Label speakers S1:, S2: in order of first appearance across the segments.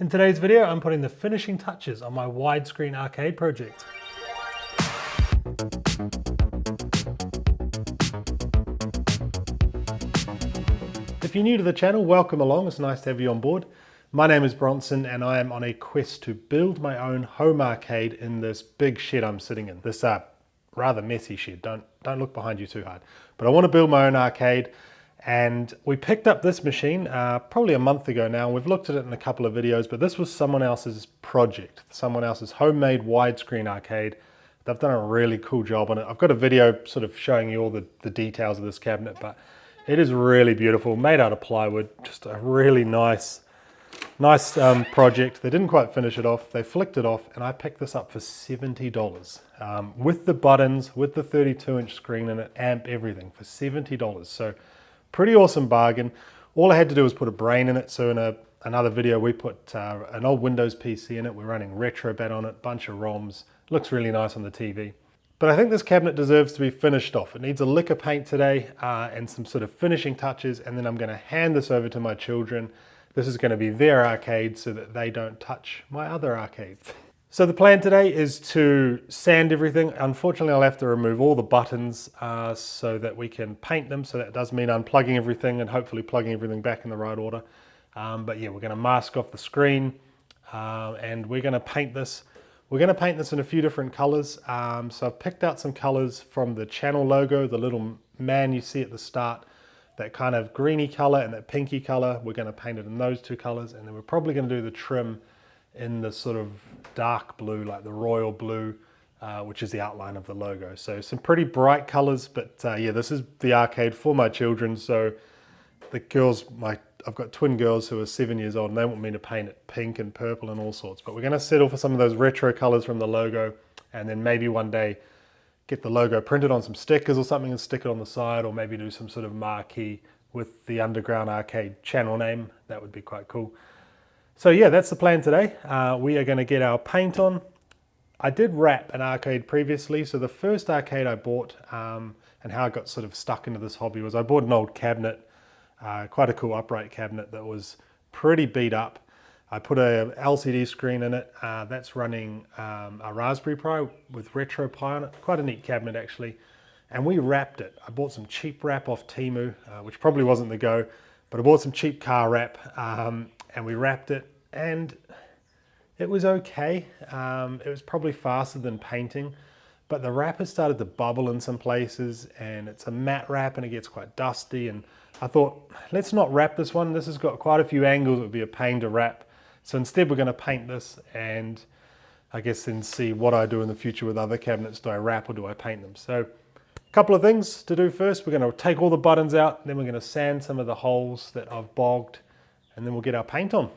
S1: In today's video, I'm putting the finishing touches on my widescreen arcade project. If you're new to the channel, welcome along. It's nice to have you on board. My name is Bronson and I am on a quest to build my own home arcade in this big shed I'm sitting in. This rather messy shed. Don't look behind you too hard. But I want to build my own arcade. And we picked up this machine probably a month ago now. We've looked at it in a couple of videos, but this was someone else's project, someone else's homemade widescreen arcade. They've done a really cool job on it. I've got a video sort of showing you all the details of this cabinet, but it is really beautiful, made out of plywood, just a really nice project. They didn't quite finish it off. They flicked it off, and I picked this up for $70 with the buttons, with the 32-inch screen in it, amp, everything for $70. So pretty awesome bargain. All I had to do was put a brain in it. So in another video, we put an old Windows PC in it. We're running Retrobat on it, bunch of ROMs. Looks really nice on the TV. But I think this cabinet deserves to be finished off. It needs a lick of paint today and some sort of finishing touches. And then I'm gonna hand this over to my children. This is gonna be their arcade so that they don't touch my other arcades. So the plan today is to sand everything. Unfortunately, I'll have to remove all the buttons so that we can paint them. So that does mean unplugging everything and hopefully plugging everything back in the right order. But yeah, we're gonna mask off the screen and we're gonna paint this. We're gonna paint this in a few different colors. So I've picked out some colors from the channel logo, the little man you see at the start, that kind of greeny color and that pinky color. We're gonna paint it in those two colors, and then we're probably gonna do the trim in the sort of dark blue, like the royal blue, which is the outline of the logo. So some pretty bright colors, but yeah, this is the arcade for my children. So the girls, I've got twin girls who are 7 years old, and they want me to paint it pink and purple and all sorts. But we're gonna settle for some of those retro colors from the logo, and then maybe one day get the logo printed on some stickers or something and stick it on the side, or maybe do some sort of marquee with the Underground Arcade channel name. That would be quite cool. So yeah, that's the plan today. We are gonna get our paint on. I did wrap an arcade previously. So the first arcade I bought and how I got sort of stuck into this hobby was I bought an old cabinet, quite a cool upright cabinet that was pretty beat up. I put a LCD screen in it. That's running a Raspberry Pi with RetroPie on it. Quite a neat cabinet actually. And we wrapped it. I bought some cheap wrap off Temu, which probably wasn't the go, but I bought some cheap car wrap. And we wrapped it, and it was okay. It was probably faster than painting, but the wrap has started to bubble in some places, and it's a matte wrap and it gets quite dusty. And I thought, let's not wrap this one. This has got quite a few angles. It would be a pain to wrap. So instead we're gonna paint this, and I guess then see what I do in the future with other cabinets. Do I wrap or do I paint them? So a couple of things to do first. We're gonna take all the buttons out, then we're gonna sand some of the holes that I've bogged, and then we'll get our paint on.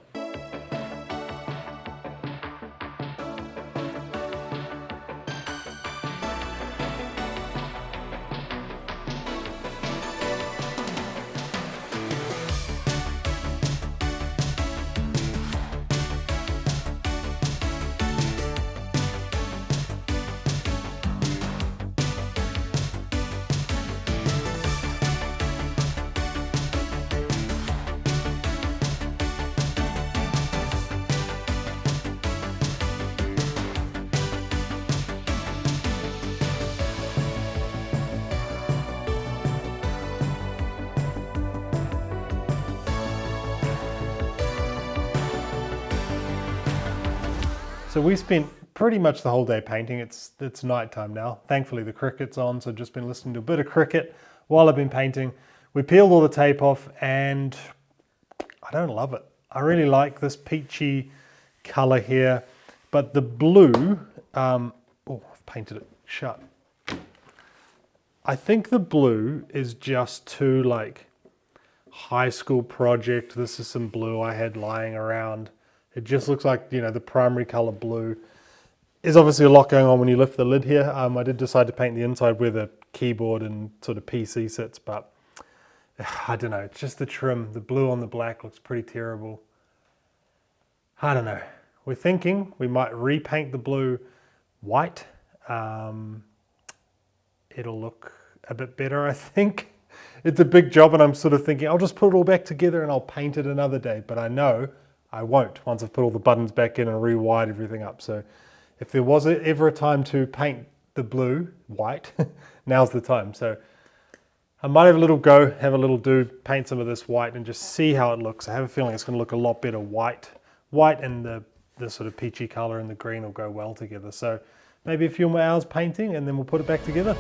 S1: So we spent pretty much the whole day painting. It's nighttime now. Thankfully the cricket's on, so I've just been listening to a bit of cricket while I've been painting. We peeled all the tape off, and I don't love it. I really like this peachy color here, but the blue, oh, I've painted it shut. I think the blue is just too like high school project. This is some blue I had lying around. It just looks like, you know, the primary color blue. There's obviously a lot going on when you lift the lid here. I did decide to paint the inside where the keyboard and sort of PC sits, but I don't know. It's just the trim. The blue on the black looks pretty terrible. I don't know. We're thinking we might repaint the blue white. It'll look a bit better, I think. It's a big job, and I'm sort of thinking I'll just put it all back together and I'll paint it another day. But I know I won't once I've put all the buttons back in and rewired everything up. So if there was ever a time to paint the blue white, now's the time. So I might have a little go, have a little do, paint some of this white and just see how it looks. I have a feeling it's going to look a lot better white. White and the sort of peachy color and the green will go well together. So maybe a few more hours painting and then we'll put it back together.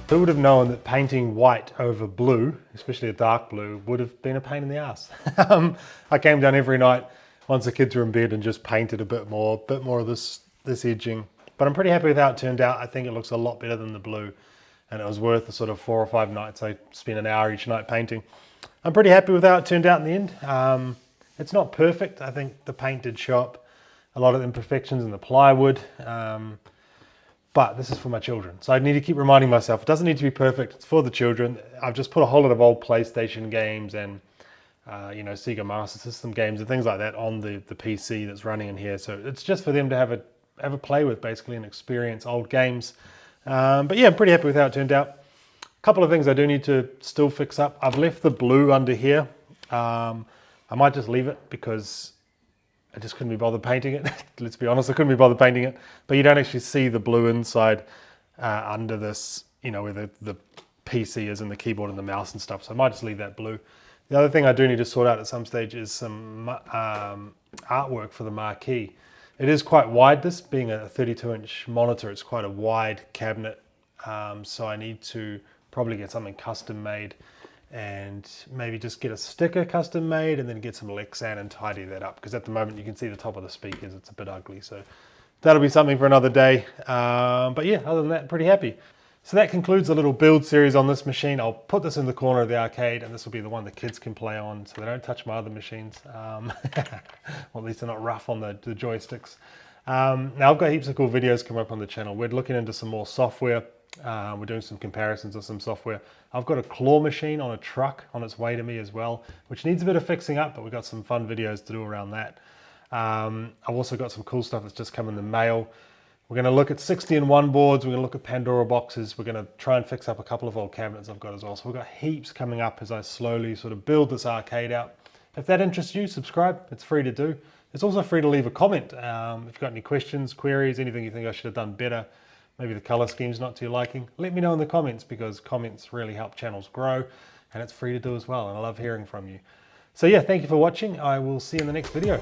S1: Who would have known that painting white over blue, especially a dark blue, would have been a pain in the ass. I came down every night once the kids were in bed and just painted a bit more of this edging. But I'm pretty happy with how it turned out. I think it looks a lot better than the blue, and it was worth the sort of 4 or 5 nights. I spent an hour each night painting. I'm pretty happy with how it turned out in the end. It's not perfect. I think the paint did show up a lot of imperfections in the plywood. But this is for my children. So I need to keep reminding myself, it doesn't need to be perfect, it's for the children. I've just put a whole lot of old PlayStation games and Sega Master System games and things like that on the PC that's running in here. So it's just for them to have a play with basically and experience old games. But yeah, I'm pretty happy with how it turned out. A couple of things I do need to still fix up. I've left the blue under here. I might just leave it because I just couldn't be bothered painting it. Let's be honest, I couldn't be bothered painting it. But you don't actually see the blue inside under this, where the PC is and the keyboard and the mouse and stuff. So I might just leave that blue. The other thing I do need to sort out at some stage is some artwork for the marquee. It is quite wide, this being a 32-inch monitor, it's quite a wide cabinet. So I need to probably get something custom made and maybe just get a sticker custom made and then get some Lexan and tidy that up, because at the moment you can see the top of the speakers, it's a bit ugly. So that'll be something for another day. But yeah, other than that, pretty happy. So that concludes the little build series on this machine. I'll put this in the corner of the arcade and this will be the one the kids can play on so they don't touch my other machines. Well, at least they're not rough on the joysticks. Now I've got heaps of cool videos coming up on the channel. We're looking into some more software. We're doing some comparisons of some software. I've got a claw machine on a truck on its way to me as well, which needs a bit of fixing up, but we've got some fun videos to do around that. I've also got some cool stuff that's just come in the mail. We're going to look at 60-in-1 boards. We're going to look at Pandora boxes. We're going to try and fix up a couple of old cabinets I've got as well. So we've got heaps coming up as I slowly sort of build this arcade out. If that interests you, subscribe. It's free to do. It's also free to leave a comment. If you've got any questions, queries, anything you think I should have done better, maybe the color scheme's not to your liking, let me know in the comments, because comments really help channels grow and it's free to do as well. And I love hearing from you. So yeah, thank you for watching. I will see you in the next video.